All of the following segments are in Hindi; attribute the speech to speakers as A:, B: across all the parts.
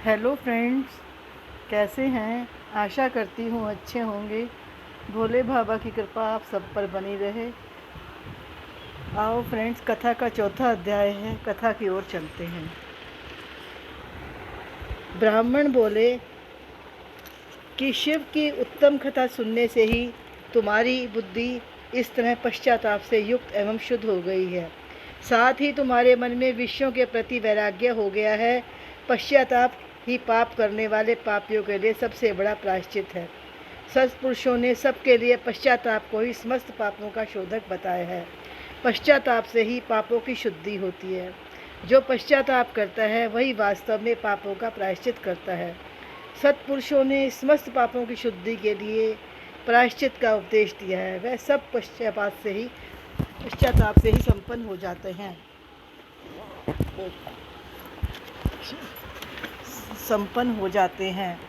A: हेलो फ्रेंड्स, कैसे हैं। आशा करती हूँ अच्छे होंगे। भोले बाबा की कृपा आप सब पर बनी रहे। आओ फ्रेंड्स, कथा का चौथा अध्याय है। कथा की ओर चलते हैं। ब्राह्मण बोले कि शिव की उत्तम कथा सुनने से ही तुम्हारी बुद्धि इस तरह पश्चाताप से युक्त एवं शुद्ध हो गई है। साथ ही तुम्हारे मन में विषयों के प्रति वैराग्य हो गया है। पश्चाताप ही पाप करने वाले पापियों के लिए सबसे बड़ा प्रायश्चित है। सत्पुरुषों ने सबके लिए पश्चाताप को ही समस्त पापों का शोधक बताया है। पश्चाताप से ही पापों की शुद्धि होती है। जो पश्चाताप करता है वही वास्तव में पापों का प्रायश्चित करता है। सत्पुरुषों ने समस्त पापों की शुद्धि के लिए प्रायश्चित का उपदेश दिया है। वह सब पश्चाताप से ही संपन्न हो जाते हैं।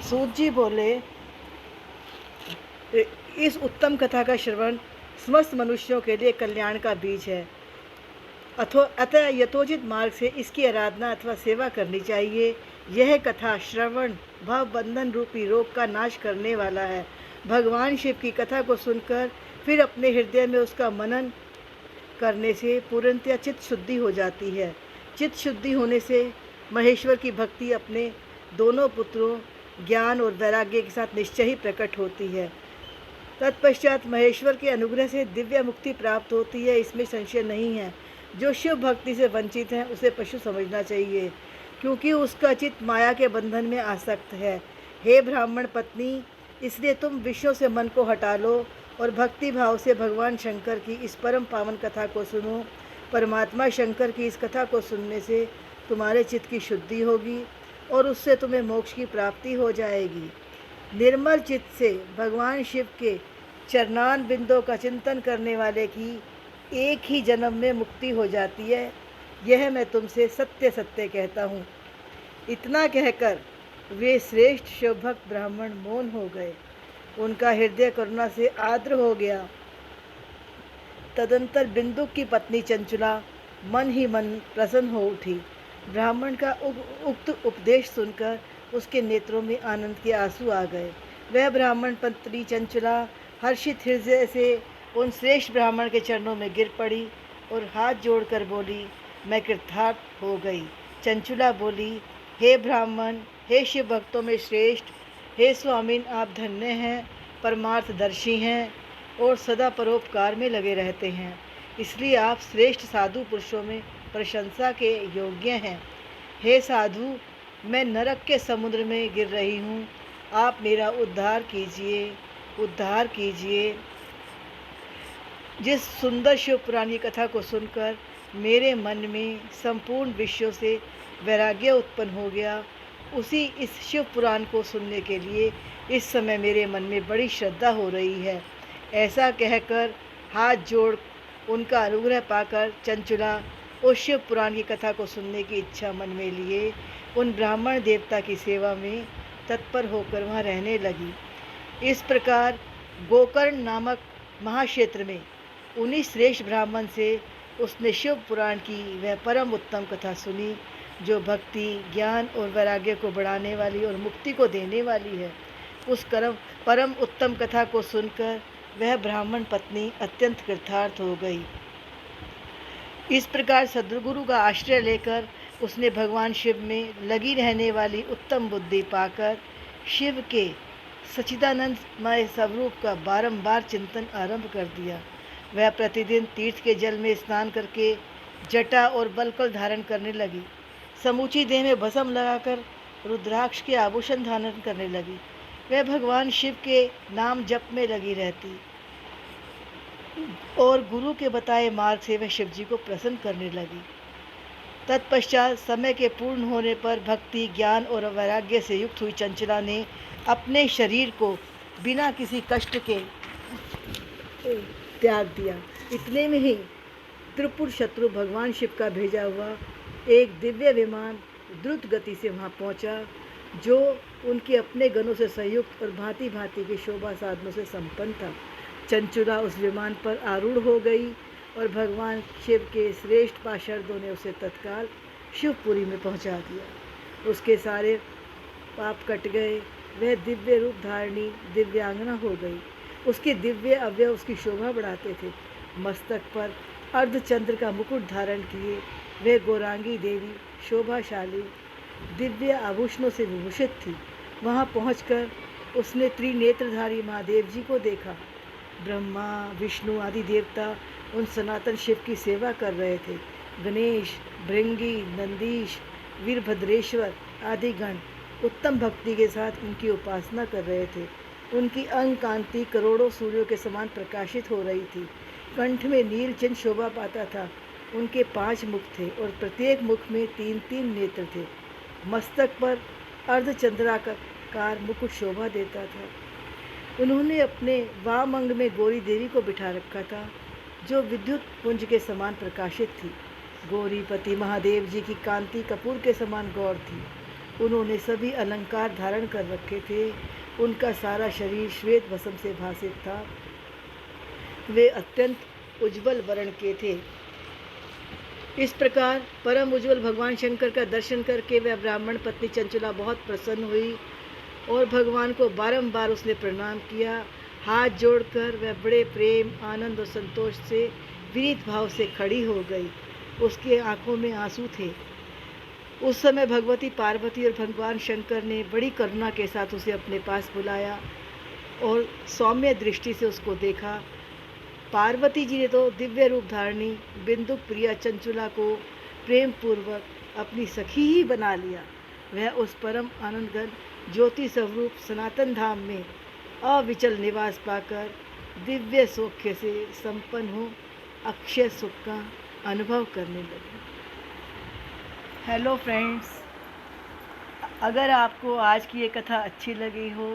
A: सूत जी बोले, इस उत्तम कथा का श्रवण समस्त मनुष्यों के लिए कल्याण का बीज है। अतः यथोचित मार्ग से इसकी आराधना अथवा सेवा करनी चाहिए। यह कथा श्रवण भव बंधन रूपी रोग का नाश करने वाला है। भगवान शिव की कथा को सुनकर फिर अपने हृदय में उसका मनन करने से पूर्णतया चित्त शुद्धि हो जाती है। चित्त शुद्धि होने से महेश्वर की भक्ति अपने दोनों पुत्रों ज्ञान और वैराग्य के साथ निश्चय ही प्रकट होती है। तत्पश्चात महेश्वर के अनुग्रह से दिव्य मुक्ति प्राप्त होती है, इसमें संशय नहीं है। जो शिव भक्ति से वंचित है उसे पशु समझना चाहिए, क्योंकि उसका चित्त माया के बंधन में आसक्त है। हे ब्राह्मण पत्नी, इसलिए तुम विषयों से मन को हटा लो और भक्ति भाव से भगवान शंकर की इस परम पावन कथा को सुनो। परमात्मा शंकर की इस कथा को सुनने से तुम्हारे चित्त की शुद्धि होगी और उससे तुम्हें मोक्ष की प्राप्ति हो जाएगी। निर्मल चित्त से भगवान शिव के चरणान बिंदों का चिंतन करने वाले की एक ही जन्म में मुक्ति हो जाती है। यह मैं तुमसे सत्य सत्य कहता हूँ। इतना कहकर वे श्रेष्ठ शिवभक्त ब्राह्मण मौन हो गए। उनका हृदय करुणा से आर्द्र हो गया। तदंतर बिंदुक की पत्नी चंचुला मन ही मन प्रसन्न हो उठी। ब्राह्मण का उक्त उपदेश सुनकर उसके नेत्रों में आनंद के आंसू आ गए। वह ब्राह्मण पत्नी चंचुला हर्षित हृदय से उन श्रेष्ठ ब्राह्मण के चरणों में गिर पड़ी और हाथ जोड़कर बोली, मैं कृतार्थ हो गई। चंचुला बोली, हे ब्राह्मण, हे शिव भक्तों में श्रेष्ठ, हे स्वामीन, आप धन्य हैं, परमार्थदर्शी हैं और सदा परोपकार में लगे रहते हैं, इसलिए आप श्रेष्ठ साधु पुरुषों में प्रशंसा के योग्य हैं। हे साधु, मैं नरक के समुद्र में गिर रही हूँ, आप मेरा उद्धार कीजिए, उद्धार कीजिए। जिस सुंदर शिव पुराण की कथा को सुनकर मेरे मन में संपूर्ण विषयों से वैराग्य उत्पन्न हो गया, उसी इस शिव पुराण को सुनने के लिए इस समय मेरे मन में बड़ी श्रद्धा हो रही है। ऐसा कहकर हाथ जोड़ उनका अनुग्रह पाकर चंचुला उस शिव पुराण की कथा को सुनने की इच्छा मन में लिए उन ब्राह्मण देवता की सेवा में तत्पर होकर वहाँ रहने लगी। इस प्रकार गोकर्ण नामक महाक्षेत्र में उन्हीं श्रेष्ठ ब्राह्मण से उसने शिव पुराण की वह परम उत्तम कथा सुनी, जो भक्ति, ज्ञान और वैराग्य को बढ़ाने वाली और मुक्ति को देने वाली है। उस परम उत्तम कथा को सुनकर वह ब्राह्मण पत्नी अत्यंत कृतार्थ हो गई। इस प्रकार सद्गुरु का आश्रय लेकर उसने भगवान शिव में लगी रहने वाली उत्तम बुद्धि पाकर शिव के सच्चिदानंदमय स्वरूप का बारंबार चिंतन आरंभ कर दिया। वह प्रतिदिन तीर्थ के जल में स्नान करके जटा और बलकल धारण करने लगी। समूची देह में भस्म लगाकर रुद्राक्ष के आभूषण धारण करने लगी। वह भगवान शिव के नाम जप में लगी रहती और गुरु के बताए मार्ग से वह शिव जी को प्रसन्न करने लगी। तत्पश्चात समय के पूर्ण होने पर भक्ति, ज्ञान और वैराग्य से युक्त हुई चंचला ने अपने शरीर को बिना किसी कष्ट के त्याग दिया। इतने में ही त्रिपुर शत्रु भगवान शिव का भेजा हुआ एक दिव्य विमान द्रुत गति से वहाँ पहुँचा, जो उनके अपने गणों से संयुक्त और भांति भांति के शोभा साधनों से संपन्न था। चंचुला उस विमान पर आरूढ़ हो गई और भगवान शिव के श्रेष्ठ पार्षदों ने उसे तत्काल शिवपुरी में पहुंचा दिया। उसके सारे पाप कट गए। वह दिव्य रूप धारणी दिव्यांगना हो गई। उसके दिव्य अवयव उसकी शोभा बढ़ाते थे। मस्तक पर अर्धचंद्र का मुकुट धारण किए वह गौरांगी देवी शोभाशाली दिव्य आभूषणों से विभूषित थी। वहां पहुंचकर उसने त्रिनेत्रधारी महादेव जी को देखा। ब्रह्मा विष्णु आदि देवता उन सनातन शिव की सेवा कर रहे थे। गणेश भृंगी नंदीश वीरभद्रेश्वर आदि गण उत्तम भक्ति के साथ उनकी उपासना कर रहे थे। उनकी अंग कांति करोड़ों सूर्यों के समान प्रकाशित हो रही थी। कंठ में नील चिन्ह शोभा पाता था। उनके 5 मुख थे और प्रत्येक मुख में 3-3 नेत्र थे। मस्तक पर अर्धचंद्राकार मुकुट शोभा देता था। उन्होंने अपने वाम अंग में गौरी देवी को बिठा रखा था, जो विद्युत पुंज के समान प्रकाशित थी। गौरीपति महादेव जी की कांति कपूर के समान गौर थी। उन्होंने सभी अलंकार धारण कर रखे थे। उनका सारा शरीर श्वेत भस्म से भासित था। वे अत्यंत उज्ज्वल वर्ण के थे। इस प्रकार परम उज्ज्वल भगवान शंकर का दर्शन करके वह ब्राह्मण पत्नी चंचला बहुत प्रसन्न हुई और भगवान को बारंबार उसने प्रणाम किया। हाथ जोड़कर वह बड़े प्रेम आनंद और संतोष से विनीत भाव से खड़ी हो गई। उसके आंखों में आंसू थे। उस समय भगवती पार्वती और भगवान शंकर ने बड़ी करुणा के साथ उसे अपने पास बुलाया और सौम्य दृष्टि से उसको देखा। पार्वती जी ने तो दिव्य रूप धारणी बिंदु प्रिया चंचुला को प्रेम पूर्वक अपनी सखी ही बना लिया। वह उस परम आनंदघन ज्योति स्वरूप सनातन धाम में अविचल निवास पाकर दिव्य सौख्य से संपन्न हो अक्षय सुख का अनुभव करने लगी। हेलो फ्रेंड्स, अगर आपको आज की ये कथा अच्छी लगी हो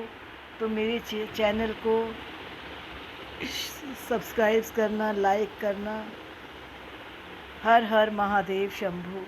A: तो मेरे चैनल को सब्सक्राइब करना, लाइक करना। हर हर महादेव शंभू।